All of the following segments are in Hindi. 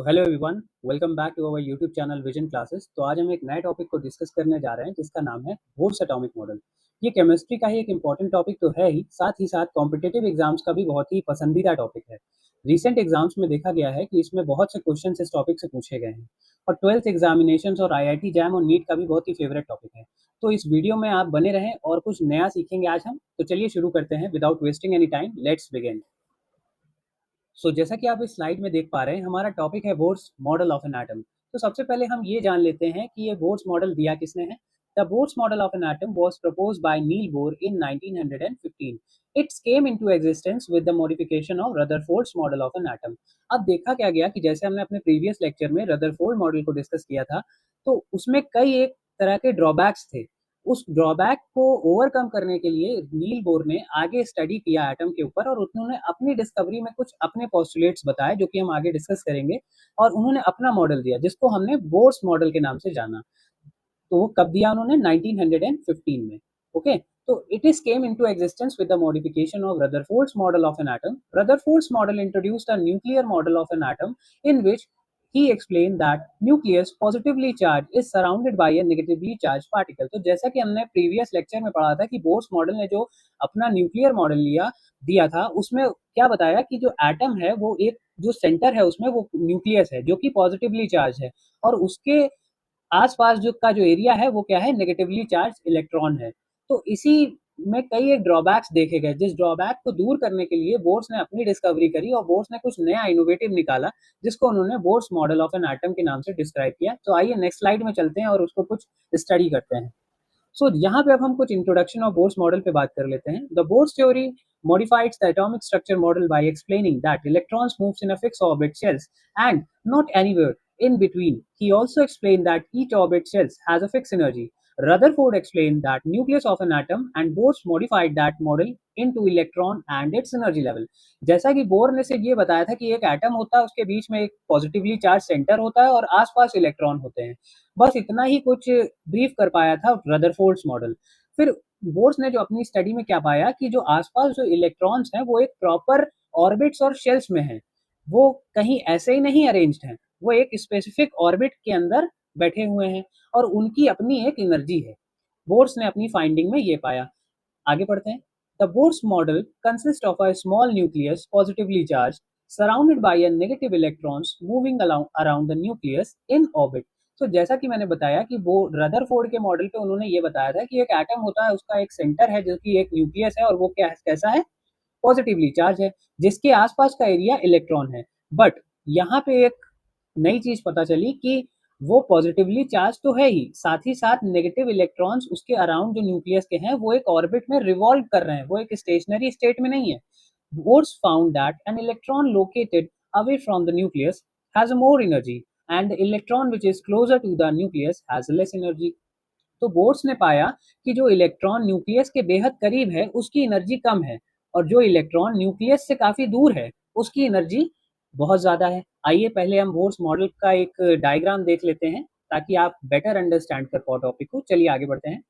Hello everyone, welcome back to our YouTube channel Vision Classes. तो आज हम एक नए टॉपिक को डिस्कस करने जा रहे हैं जिसका नाम है बोर्स एटॉमिक मॉडल। ये केमिस्ट्री का ही एक इम्पॉर्टेंट टॉपिक तो है ही, साथ ही साथ कॉम्पिटिटिव एग्जाम्स का भी बहुत ही पसंदीदा टॉपिक है। रिसेंट एग्जाम्स में देखा गया है कि इसमें बहुत से क्वेश्चन इस टॉपिक से पूछे गए हैं और ट्वेल्थ एग्जामिनेशन और IIT जैम और नीट का भी बहुत ही फेवरेट टॉपिक है। तो इस वीडियो में आप बने रहें और कुछ नया सीखेंगे आज हम। तो चलिए शुरू करते हैं without wasting any time, let's begin. जैसा कि आप इस स्लाइड में देख पा रहे हैं, हमारा टॉपिक है bourse model of an atom. तो सबसे पहले हम ये जान लेते हैं कि ये बोर्स मॉडल दिया किसने है। The bourse model of an atom was proposed by Niels Bohr in 1915। It's came into existence with the modification of Rutherford's model of an atom. अब देखा क्या गया कि जैसे हमने अपने प्रीवियस लेक्चर में रदरफोर्ड मॉडल को डिस्कस किया था, तो उसमें कई एक तरह के ड्रॉबैक्स थे। उस ड्रॉबैक को ओवरकम करने के लिए नील बोर ने आगे स्टडी किया एटम के ऊपर और उन्होंने अपनी डिस्कवरी में कुछ अपने पोस्टुलेट्स बताए जो कि हम आगे डिस्कस करेंगे। और उन्होंने अपना मॉडल दिया जिसको हमने बोर्स मॉडल के नाम से जाना। तो वो कब दिया उन्होंने? 1915 में। ओके, तो it is came into existence with the modification of Rutherford's model of an atom. Rutherford's model introduced a nuclear model of an atom in which he explained that nucleus positively charged is surrounded by a negatively charged particle। तो जैसा कि हमने प्रीवियस लेक्चर में पढ़ा था कि बोर्स मॉडल ने जो अपना न्यूक्लियर मॉडल दिया था, उसमें क्या बताया कि जो एटम है वो एक जो सेंटर है उसमें वो न्यूक्लियस है जो कि पॉजिटिवली चार्ज है और उसके आस-पास जो एरिया है वो क्या है? नेगेटिवली चार्ज इलेक्ट्रॉन है। तो इसी में कई एक ड्रॉबैक्स देखे गए, जिस ड्रॉबैक को दूर करने के लिए बोर्स ने अपनी डिस्कवरी करी और बोर्स ने कुछ नया इनोवेटिव निकाला जिसको उन्होंने bourse model of an atom के नाम से डिस्क्राइब किया। तो आइए नेक्स्ट स्लाइड में चलते हैं और उसको कुछ स्टडी करते हैं। यहाँ पे अब हम कुछ इंट्रोडक्शन ऑफ बोर्स मॉडल पे बात कर लेते हैं। The bourse theory modifies the atomic structure model by explaining that electrons moves in a fixed orbit shells and not anywhere in between. He also explained that each orbit shells has a fixed energy. Rutherford explained that nucleus of an atom and Bohr modified that model into electron and its energy level. जैसा कि बोर ने सिर्फ ये बताया था कि एक एटम होता है, उसके बीच में एक पॉजिटिवली चार्ज सेंटर होता है और आसपास इलेक्ट्रॉन होते हैं। बस इतना ही कुछ ब्रीफ कर पाया था रदरफोर्ड्स मॉडल। फिर बोर्स ने जो अपनी स्टडी में क्या पाया कि जो आसपास जो इलेक्ट्रॉन्स हैं वो एक प्रॉपर ऑर्बिट्स और शेल्स में हैं। वो कहीं ऐसे ही नहीं अरेंज्ड हैं, वो एक स्पेसिफिक ऑर्बिट के अंदर बैठे हुए हैं और उनकी अपनी एक एनर्जी है। बोर्स ने अपनी फाइंडिंग में ये पाया। आगे बढ़ते हैं। The Bohr's model consist of a small nucleus positively charge surrounded by a negative electrons moving around the nucleus in orbit. तो जैसा कि मैंने बताया कि वो रदरफोर्ड के मॉडल पे उन्होंने ये बताया था कि एक एटम होता है, उसका एक सेंटर है जो कि एक न्यूक्लियस है और वो क्या है, कैसा है? पॉजिटिवली चार्ज है जिसके आसपास का एरिया इलेक्ट्रॉन है। बट यहाँ पे एक नई चीज पता चली कि वो पॉजिटिवली चार्ज तो है ही, साथ ही साथ नेगेटिव इलेक्ट्रॉन्स उसके अराउंड जो न्यूक्लियस के हैं वो एक ऑर्बिट में रिवॉल्व कर रहे हैं, वो एक स्टेशनरी स्टेट में नहीं है। Bohr's found that an electron located away from the nucleus has a more energy and the electron which is closer to the nucleus has less energy। तो बोर्स ने पाया कि जो इलेक्ट्रॉन न्यूक्लियस के बेहद करीब है उसकी एनर्जी कम है और जो इलेक्ट्रॉन न्यूक्लियस से काफी दूर है उसकी एनर्जी बहुत ज्यादा है। आइए पहले हम बोर्स मॉडल का एक डायग्राम देख लेते हैं ताकि आप बेटर अंडरस्टैंड कर पाओ टॉपिक को। चलिए आगे बढ़ते हैं।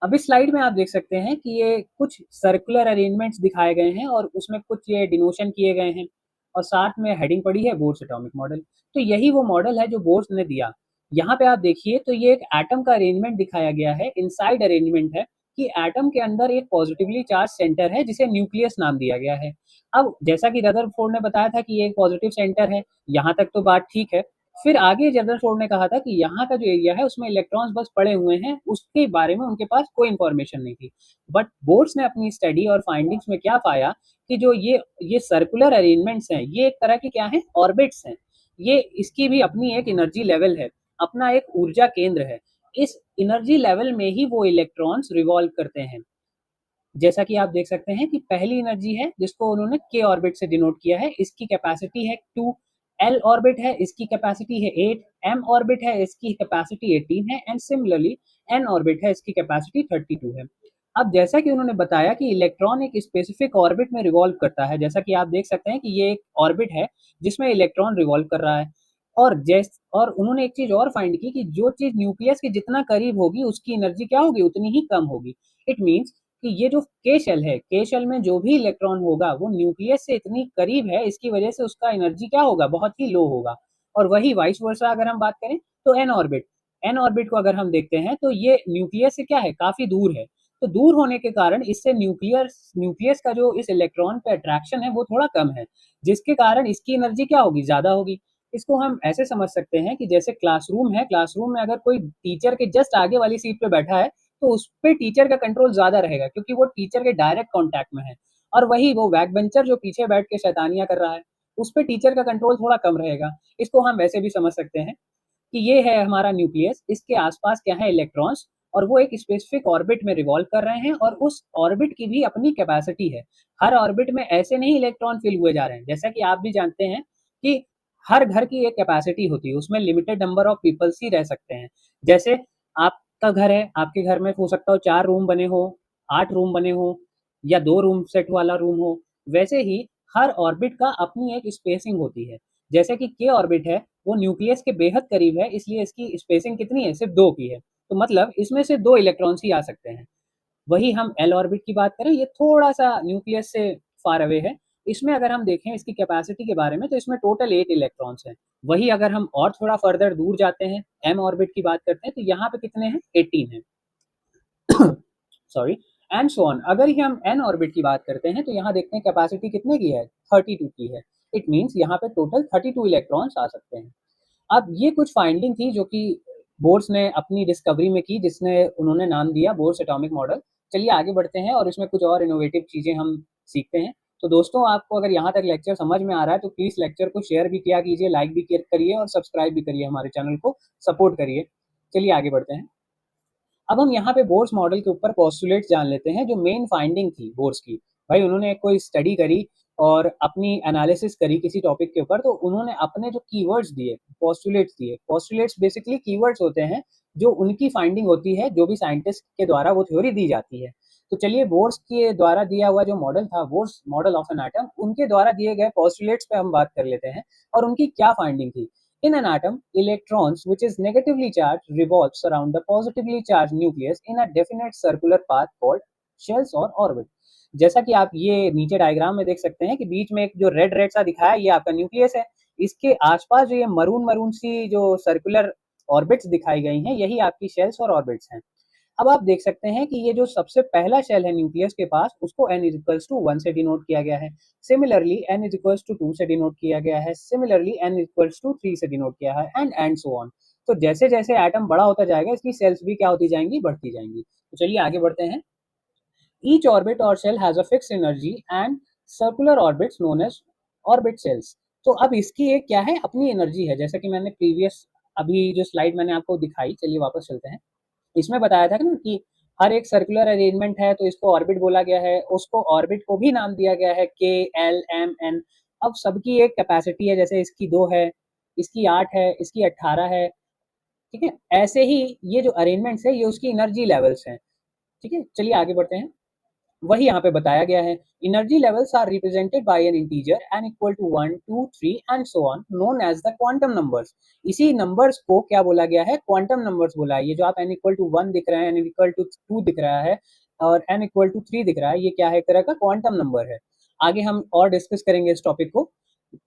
अब इस स्लाइड में आप देख सकते हैं कि ये कुछ सर्कुलर अरेंजमेंट्स दिखाए गए हैं और उसमें कुछ ये डिनोशन किए गए हैं और साथ में हेडिंग पड़ी है बोर्स एटॉमिक मॉडल। तो यही वो मॉडल है जो बोर्स ने दिया। यहाँ पे आप देखिए तो ये एक एटम का अरेंजमेंट दिखाया गया है, इनसाइड अरेंजमेंट है कि एटम के अंदर एक पॉजिटिवली चार्ज सेंटर है जिसे न्यूक्लियस नाम दिया गया है। अब जैसा कि रदरफोर्ड ने बताया था कि ये एक पॉजिटिव सेंटर है, यहाँ तक तो बात ठीक है। फिर आगे रदरफोर्ड ने कहा था कि यहाँ का जो एरिया है उसमें इलेक्ट्रॉन्स बस पड़े हुए हैं, उसके बारे में उनके पास कोई इंफॉर्मेशन नहीं थी। बट बोर्स ने अपनी स्टडी और फाइंडिंग्स में क्या पाया कि जो ये सर्कुलर अरेंजमेंट्स हैं ये एक तरह की क्या है? ऑर्बिट्स हैं। ये इसकी भी अपनी एक एनर्जी लेवल है, अपना एक ऊर्जा केंद्र है। इस एनर्जी लेवल में ही वो इलेक्ट्रॉन्स रिवॉल्व करते हैं। जैसा कि आप देख सकते हैं कि पहली एनर्जी है जिसको उन्होंने के ऑर्बिट से डिनोट किया है, इसकी कैपेसिटी है 2। एल ऑर्बिट है, इसकी कैपेसिटी है 8। एम ऑर्बिट है, इसकी कैपेसिटी 18 है एंड सिमिलरली एन ऑर्बिट है, इसकी कैपेसिटी 32 है। अब जैसा कि उन्होंने बताया कि इलेक्ट्रॉन एक स्पेसिफिक ऑर्बिट में रिवॉल्व करता है, जैसा कि आप देख सकते हैं कि ये एक ऑर्बिट है जिसमें इलेक्ट्रॉन रिवॉल्व कर रहा है। और उन्होंने एक चीज और फाइंड की कि जो चीज न्यूक्लियस के जितना करीब होगी उसकी एनर्जी क्या होगी? उतनी ही कम होगी। इट मीन्स कि ये जो के शेल है, के शेल में जो भी इलेक्ट्रॉन होगा वो न्यूक्लियस से इतनी करीब है, इसकी वजह से उसका एनर्जी क्या होगा? बहुत ही लो होगा। और वही वाइस वर्सा अगर हम बात करें तो एन ऑर्बिट को अगर हम देखते हैं तो ये न्यूक्लियस से क्या है, काफी दूर है। तो दूर होने के कारण इससे न्यूक्लियस न्यूक्लियस का जो इस इलेक्ट्रॉन पे अट्रैक्शन है वो थोड़ा कम है, जिसके कारण इसकी एनर्जी क्या होगी, ज्यादा होगी। इसको हम ऐसे समझ सकते हैं कि जैसे क्लासरूम है, क्लासरूम में अगर कोई टीचर के जस्ट आगे वाली सीट पे बैठा है तो उस पे टीचर का कंट्रोल ज्यादा रहेगा, क्योंकि वो टीचर के डायरेक्ट कांटेक्ट में है। और वही वो बैक बेंचर जो पीछे बैठ के शैतानियां कर रहा है, उस पे टीचर का कंट्रोल थोड़ा कम रहेगा। इसको हम वैसे भी समझ सकते हैं कि ये है हमारा न्यूक्लियस, इसके आसपास क्या है, इलेक्ट्रॉन्स, और वो एक स्पेसिफिक ऑर्बिट में रिवॉल्व कर रहे हैं, और उस ऑर्बिट की भी अपनी कैपेसिटी है। हर ऑर्बिट में ऐसे नहीं इलेक्ट्रॉन फिल हुए जा रहे हैं, जैसा कि आप भी जानते हैं कि हर घर की एक कैपेसिटी होती है, उसमें लिमिटेड नंबर ऑफ पीपल्स ही रह सकते हैं। जैसे आपका घर है, आपके घर में हो सकता हो 4 रूम बने हो, 8 रूम बने हो, या 2 रूम सेट वाला रूम हो। वैसे ही हर ऑर्बिट का अपनी एक स्पेसिंग होती है। जैसे कि के ऑर्बिट है, वो न्यूक्लियस के बेहद करीब है, इसलिए इसकी स्पेसिंग कितनी है, सिर्फ 2 की है। तो मतलब इसमें से 2 इलेक्ट्रॉन्स ही आ सकते हैं। वही हम एल ऑर्बिट की बात करें, ये थोड़ा सा न्यूक्लियस से फार अवे है। इसमें अगर हम देखें इसकी कैपेसिटी के बारे में तो इसमें टोटल 8 इलेक्ट्रॉन्स हैं। वही अगर हम और थोड़ा फर्दर दूर जाते हैं, एम ऑर्बिट की बात करते हैं, तो यहाँ पे कितने हैं, 18 है। Sorry, and so on. अगर ही हम एन ऑर्बिट की बात करते हैं तो यहाँ देखते हैं कैपेसिटी कितने की है, 32 की है। इट मीन्स यहाँ पे टोटल 32 इलेक्ट्रॉन्स आ सकते हैं। अब ये कुछ फाइंडिंग थी जो कि बोर्स ने अपनी डिस्कवरी में की, जिसने उन्होंने नाम दिया बोर्स एटॉमिक मॉडल। चलिए आगे बढ़ते हैं और इसमें कुछ और इनोवेटिव चीज़ें हम सीखते हैं। तो दोस्तों, आपको अगर यहाँ तक लेक्चर समझ में आ रहा है तो प्लीज़ लेक्चर को शेयर भी किया कीजिए, लाइक भी करिए और सब्सक्राइब भी करिए, हमारे चैनल को सपोर्ट करिए। चलिए आगे बढ़ते हैं। अब हम यहाँ पे बोर्स मॉडल के ऊपर पोस्टुलेट्स जान लेते हैं, जो मेन फाइंडिंग थी बोर्स की। भाई उन्होंने कोई स्टडी करी और अपनी एनालिसिस करी किसी टॉपिक के ऊपर, तो उन्होंने अपने जो कीवर्ड्स दिए, पोस्टुलेट्स दिए। पोस्टुलेट्स बेसिकली कीवर्ड्स होते हैं जो उनकी फाइंडिंग होती है, जो भी साइंटिस्ट के द्वारा वो थ्योरी दी जाती है। तो चलिए बोर्स के द्वारा दिया हुआ जो मॉडल था, bourse model of an atom, उनके द्वारा दिए गए पोस्टुलेट्स पे हम बात कर लेते हैं और उनकी क्या फाइंडिंग थी। In an atom, electrons which is negatively charged revolves around the positively charged nucleus in a definite circular path called shells or orbit। जैसा कि आप ये नीचे डायग्राम में देख सकते हैं कि बीच में एक जो रेड रेड सा दिखाया है, ये आपका न्यूक्लियस है। इसके आसपास जो ये मरून मरून सी जो सर्कुलर ऑर्बिट्स दिखाई गई हैं, यही आपकी शेल्स और ऑर्बिट्स हैं। अब आप देख सकते हैं कि ये जो सबसे पहला शेल है न्यूक्लियस के पास, उसको n इज इक्वल्स टू 1 से डिनोट किया गया है। Similarly n is equals to 2 से डिनोट किया गया है। Similarly n is equals to 3 से डिनोट किया है, एंड सो ऑन। तो जैसे जैसे एटम बड़ा होता जाएगा, इसकी सेल्स भी क्या होती जाएंगी, बढ़ती जाएंगी। तो चलिए आगे बढ़ते हैं। ईच ऑर्बिट और shell has a fix energy and circular orbits known as orbit shells. तो अब इसकी एक क्या है, अपनी एनर्जी है। जैसा कि मैंने प्रीवियस अभी जो स्लाइड मैंने आपको दिखाई, चलिए वापस चलते हैं। इसमें बताया था ना कि हर एक सर्कुलर अरेंजमेंट है तो इसको ऑर्बिट बोला गया है, उसको ऑर्बिट को भी नाम दिया गया है के, एल, एम, एन। अब सबकी एक कैपेसिटी है, जैसे इसकी 2 है, इसकी 8 है, इसकी 18 है। ठीक है, ऐसे ही ये जो अरेंजमेंट्स है, ये उसकी एनर्जी लेवल्स हैं। ठीक है, चलिए आगे बढ़ते हैं। वही यहाँ पे बताया गया है, energy levels are represented by an integer n equal to 1 2 3 and so on, known as the quantum numbers. इसी नंबर्स को क्या बोला गया है, क्वांटम नंबर्स बोला है। ये जो आप एन इक्वल टू 1 दिख रहे हैं, एन इक्वल टू 2 दिख रहा है और एन इक्वल टू 3 दिख रहा है, ये क्या है, एक तरह का क्वांटम नंबर है। आगे हम और डिस्कस करेंगे इस टॉपिक को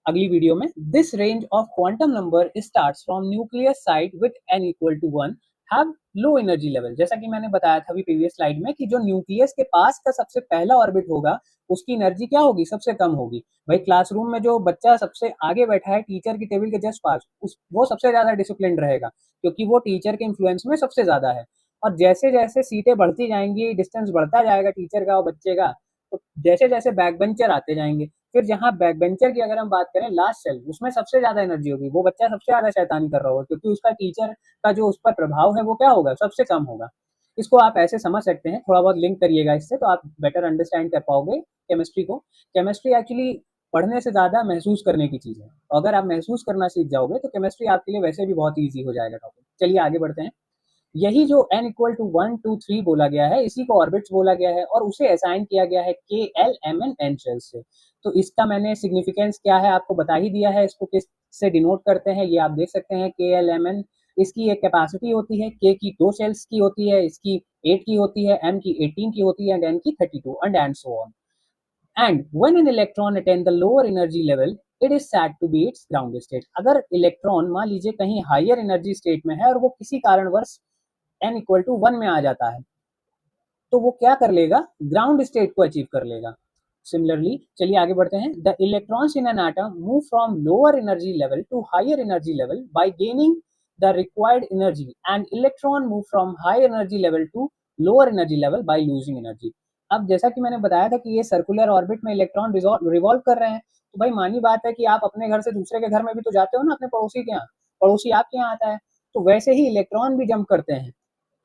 अगली वीडियो में। This range of quantum number starts from nucleus side with n equal to 1 have low energy level. जैसा कि मैंने बताया था अभी प्रीवियस स्लाइड में कि जो न्यूक्लियस के पास का सबसे पहला ऑर्बिट होगा, उसकी एनर्जी क्या होगी, सबसे कम होगी। भाई क्लासरूम में जो बच्चा सबसे आगे बैठा है टीचर की टेबल के जस्ट पास, वो सबसे ज्यादा डिसिप्लिन रहेगा, क्योंकि वो टीचर के इन्फ्लुएंस में सबसे ज्यादा है। और जैसे जैसे सीटें बढ़ती जाएंगी, डिस्टेंस बढ़ता जाएगा टीचर का और बच्चे का, तो जैसे जैसे बैक बेंचर आते जाएंगे, फिर जहाँ बैक बेंचर की अगर हम बात करें, लास्ट सेल, उसमें सबसे ज्यादा एनर्जी होगी। वो बच्चा सबसे ज्यादा शैतानी कर रहा होगा, क्योंकि उसका टीचर का जो उस पर प्रभाव है वो क्या होगा, सबसे कम होगा। इसको आप ऐसे समझ सकते हैं, थोड़ा बहुत लिंक करिएगा इससे तो आप बेटर अंडरस्टैंड कर पाओगे केमिस्ट्री को। केमिस्ट्री एक्चुअली पढ़ने से ज्यादा महसूस करने की चीज है। अगर आप महसूस करना सीख जाओगे तो केमिस्ट्री आपके लिए वैसे भी बहुत ईजी हो जाएगा टॉपिक। चलिए आगे बढ़ते हैं। यही जो n इक्वल टू 1 2 3 बोला गया है, इसी को ऑर्बिट्स बोला गया है और उसे असाइन किया गया है K, L, M, N, N shell से। तो इसका मैंने सिग्निफिकेंस क्या है आपको बता ही दिया है। इसको किस से डिनोट करते हैं ये आप देख सकते हैं, के, एल, एम, एन। इसकी एक कैपेसिटी होती है, के की 2 शेल्स की होती है, इसकी 8 की होती है, एम की 18 की होती है, एंड एन की 32 and so on. And when an electron attain the lower energy level, it is said to be its ground state. अगर इलेक्ट्रॉन मान लीजिए कहीं हायर एनर्जी स्टेट में है और वो किसी कारणवश n इक्वल टू 1 में आ जाता है, तो वो क्या कर लेगा, ग्राउंड स्टेट को अचीव कर लेगा। सिमिलरली चलिए आगे बढ़ते हैं। The electrons in an atom move from lower energy level to higher energy level by gaining the required energy and electron move from high energy level to lower energy level by losing energy. अब जैसा कि मैंने बताया था कि ये सर्कुलर ऑर्बिट में इलेक्ट्रॉन रिवॉल्व कर रहे हैं, तो भाई मानी बात है कि आप अपने घर से दूसरे के घर में भी तो जाते हो ना, अपने पड़ोसी के यहाँ, पड़ोसी आपके यहाँ आता है, तो वैसे ही इलेक्ट्रॉन भी जंप करते हैं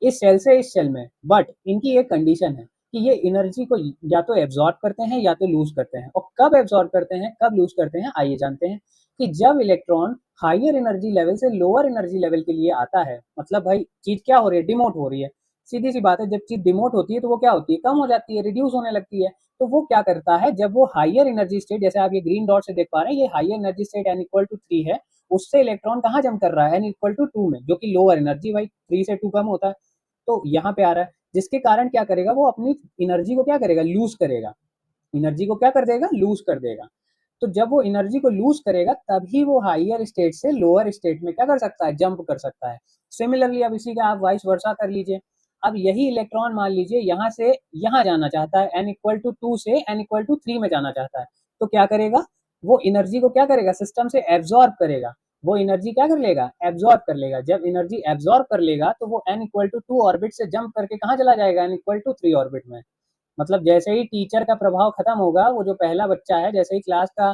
इस सेल से इस सेल में। बट इनकी एक कंडीशन है कि ये एनर्जी को या तो एब्जॉर्ब करते हैं या तो लूज करते हैं। और कब एब्जॉर्ब करते हैं कब लूज करते हैं, आइए जानते हैं। कि जब इलेक्ट्रॉन हायर एनर्जी लेवल से लोअर एनर्जी लेवल के लिए आता है, मतलब भाई चीज क्या हो रही है, डिमोट हो रही है। सीधी सी बात है, जब चीज डिमोट होती है तो वो क्या होती है, कम हो जाती है, रिड्यूस होने लगती है। तो वो क्या करता है, जब वो हायर एनर्जी स्टेट, जैसे आप ये ग्रीन डॉट से देख पा रहे हैं, ये higher energy state n equal to 3 है, उससे इलेक्ट्रॉन कहाँ जंप कर रहा है, n इक्वल टू 2 में, जो कि लोअर एनर्जी, भाई 3 से 2 कम होता है, तो यहाँ पे आ रहा है। जिसके कारण क्या करेगा, वो अपनी एनर्जी को क्या करेगा, लूज करेगा। एनर्जी को क्या कर देगा, लूज कर देगा। तो जब वो एनर्जी को लूज करेगा तभी वो हायर स्टेट से लोअर स्टेट में क्या कर सकता है, जंप कर सकता है। सिमिलरली अब इसी का आप वाइस वर्सा कर लीजिए। अब यही इलेक्ट्रॉन मान लीजिए यहाँ से यहाँ जाना चाहता है, n इक्वल टू 2 से n इक्वल टू 3 में जाना चाहता है, तो क्या करेगा, वो एनर्जी को क्या करेगा, सिस्टम से एब्जॉर्ब करेगा। वो एनर्जी क्या कर लेगा, एब्जॉर्ब कर लेगा। जब एनर्जी एब्जॉर्ब कर लेगा तो वो n इक्वल टू 2 ऑर्बिट से जंप करके कहाँ चला जाएगा, n इक्वल टू 3 ऑर्बिट में। मतलब जैसे ही टीचर का प्रभाव खत्म होगा, वो जो पहला बच्चा है, जैसे ही क्लास का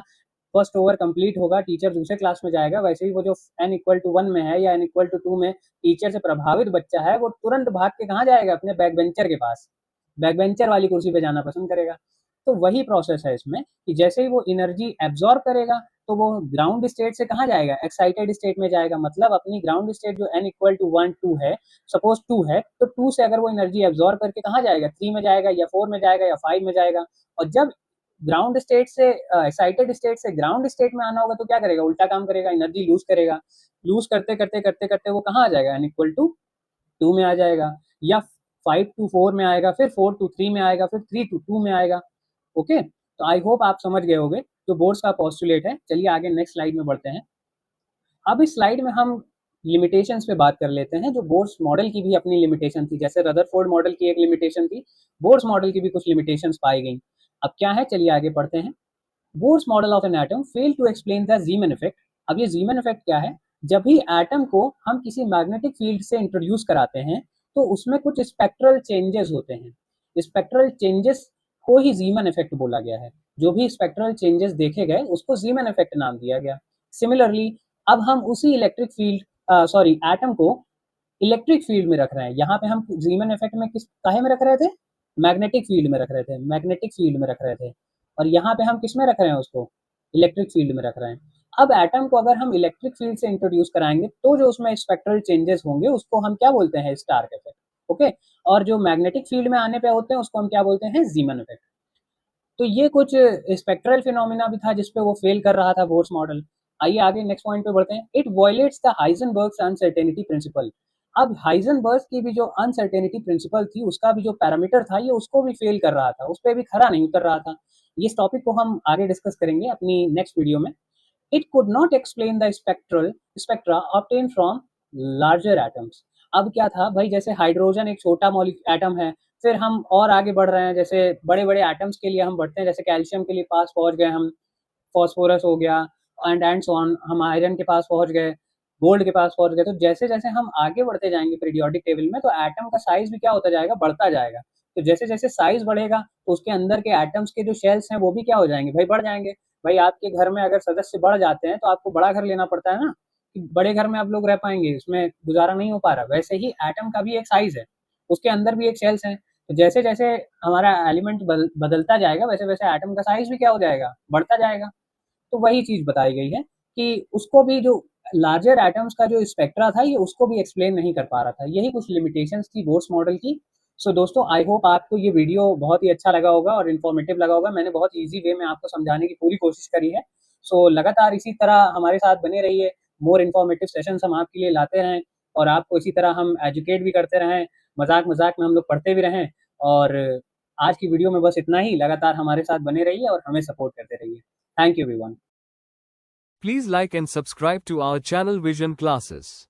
फर्स्ट ओवर कंप्लीट होगा, टीचर दूसरे क्लास में जाएगा, वैसे ही वो जो n इक्वल टू 1 में है या n इक्वल टू 2 में टीचर से प्रभावित बच्चा है, वो तुरंत भाग के कहाँ जाएगा, अपने बैक बेंचर के पास, बैक बेंचर वाली कुर्सी पे जाना पसंद करेगा। तो वही प्रोसेस है इसमें कि जैसे ही वो एनर्जी एब्जॉर्ब करेगा तो वो ग्राउंड स्टेट से कहाँ जाएगा, एक्साइटेड स्टेट में जाएगा। मतलब अपनी ग्राउंड स्टेट जो n इक्वल टू 1 2 है, सपोज 2 है, तो 2 से अगर वो एनर्जी एब्जॉर्ब करके कहाँ जाएगा, 3 में जाएगा या 4 में जाएगा या 5 में जाएगा। और जब ग्राउंड स्टेट से एक्साइटेड स्टेट से ग्राउंड स्टेट में आना होगा तो क्या करेगा, उल्टा काम करेगा, एनर्जी लूज करेगा। लूज करते करते करते करते वो कहाँ आ जाएगा, n इक्वल टू 2 में आ जाएगा, या 5 टू 4 में आएगा, फिर 4 टू 3 में आएगा, फिर 3 टू 2 में आएगा। ओके, तो आई होप आप समझ गए होंगे जो बोर्स का पोस्टुलेट है। चलिए आगे नेक्स्ट स्लाइड में बढ़ते हैं। अब इस स्लाइड में हम लिमिटेशंस पे बात कर लेते हैं। जो बोर्स मॉडल की भी अपनी लिमिटेशन थी, जैसे रदरफोर्ड मॉडल की एक लिमिटेशन थी, बोर्स मॉडल की भी कुछ लिमिटेशंस पाई गई। अब क्या है, चलिए आगे पढ़ते हैं। Bohr's model of an atom fail to explain the Zeeman effect. अब ये जीमन इफेक्ट क्या है, जब भी एटम को हम किसी मैग्नेटिक फील्ड से इंट्रोड्यूस कराते हैं तो उसमें कुछ स्पेक्ट्रल चेंजेस होते हैं। स्पेक्ट्रल चेंजेस को ही जीमन इफेक्ट बोला गया है। जो भी स्पेक्ट्रल चेंजेस देखे गए उसको जीमन इफेक्ट नाम दिया गया। सिमिलरली अब हम उसी इलेक्ट्रिक फील्ड सॉरी एटम को इलेक्ट्रिक फील्ड में रख रहे हैं। यहाँ पे हम जीमन इफेक्ट में किस काहे में रख रहे थे, मैग्नेटिक फील्ड में रख रहे थे, मैग्नेटिक फील्ड में रख रहे थे। और यहाँ पे हम किस में रख रहे हैं, उसको इलेक्ट्रिक फील्ड में रख रहे हैं। अब एटम को अगर हम इलेक्ट्रिक फील्ड से इंट्रोड्यूस कराएंगे तो जो उसमें स्पेक्ट्रल चेंजेस होंगे उसको हम क्या बोलते हैं, स्टार्क इफेक्ट। ओके, और जो मैग्नेटिक फील्ड में आने पे होते हैं उसको हम क्या बोलते हैं, जीमन इफेक्ट। तो ये कुछ स्पेक्ट्रल फिनोमिना भी था जिसपे वो फेल कर रहा था बोर्स मॉडल। आइए आगे नेक्स्ट पॉइंट पे बढ़ते हैं। It violates the Heisenberg's uncertainty principle. अब हाइजेनबर्ग की भी जो अनसर्टेनिटी प्रिंसिपल थी, उसका भी जो पैरामीटर था, ये उसको भी फेल कर रहा था, उस पर भी खरा नहीं उतर रहा था। इस टॉपिक को हम आगे डिस्कस करेंगे अपनी नेक्स्ट वीडियो में। It could not explain the spectra obtain from larger atoms. अब क्या था भाई, जैसे हाइड्रोजन एक छोटा एटम है, फिर हम और आगे बढ़ रहे हैं, जैसे बड़े बड़े एटम्स के लिए हम बढ़ते हैं, जैसे कैल्शियम के लिए पास पहुंच गए हम, फॉस्फोरस हो गया एंड सो ऑन, हम आयरन के पास पहुंच गए, गोल्ड के पास पहुंच गए। तो जैसे जैसे हम आगे बढ़ते जाएंगे पीरियोडिक टेबल में, तो एटम का साइज भी क्या होता जाएगा, बढ़ता जाएगा। तो जैसे जैसे साइज बढ़ेगा तो उसके अंदर के एटम्स के जो शेल्स हैं वो भी क्या हो जाएंगे, भाई बढ़ जाएंगे। भाई आपके घर में अगर सदस्य बढ़ जाते हैं तो आपको बड़ा घर लेना पड़ता है ना, कि बड़े घर में आप लोग रह पाएंगे, इसमें गुजारा नहीं हो पा रहा। वैसे ही एटम का भी एक साइज है, उसके अंदर भी एक सेल्स है। तो जैसे जैसे हमारा एलिमेंट बदलता जाएगा वैसे वैसे एटम का साइज भी क्या हो जाएगा, बढ़ता जाएगा। तो वही चीज बताई गई है कि उसको भी जो लार्जर एटम्स का जो स्पेक्ट्रा था, ये उसको भी एक्सप्लेन नहीं कर पा रहा था। यही कुछ लिमिटेशंस थी बोर्स मॉडल की। सो दोस्तों, आई होप आपको ये वीडियो बहुत ही अच्छा लगा होगा और इन्फॉर्मेटिव लगा होगा। मैंने बहुत ईजी वे में आपको समझाने की पूरी कोशिश करी है। सो लगातार इसी तरह हमारे साथ बने रहिए, मोर इन्फॉर्मेटिव सेशंस हम आपके लिए लाते रहें और आपको इसी तरह हम एजुकेट भी करते रहें, मजाक मजाक में हम लोग पढ़ते भी रहें। और आज की वीडियो में बस इतना ही। लगातार हमारे साथ बने रहिए और हमें सपोर्ट करते रहिए। Thank you everyone. Please like and subscribe to our channel Vision Classes.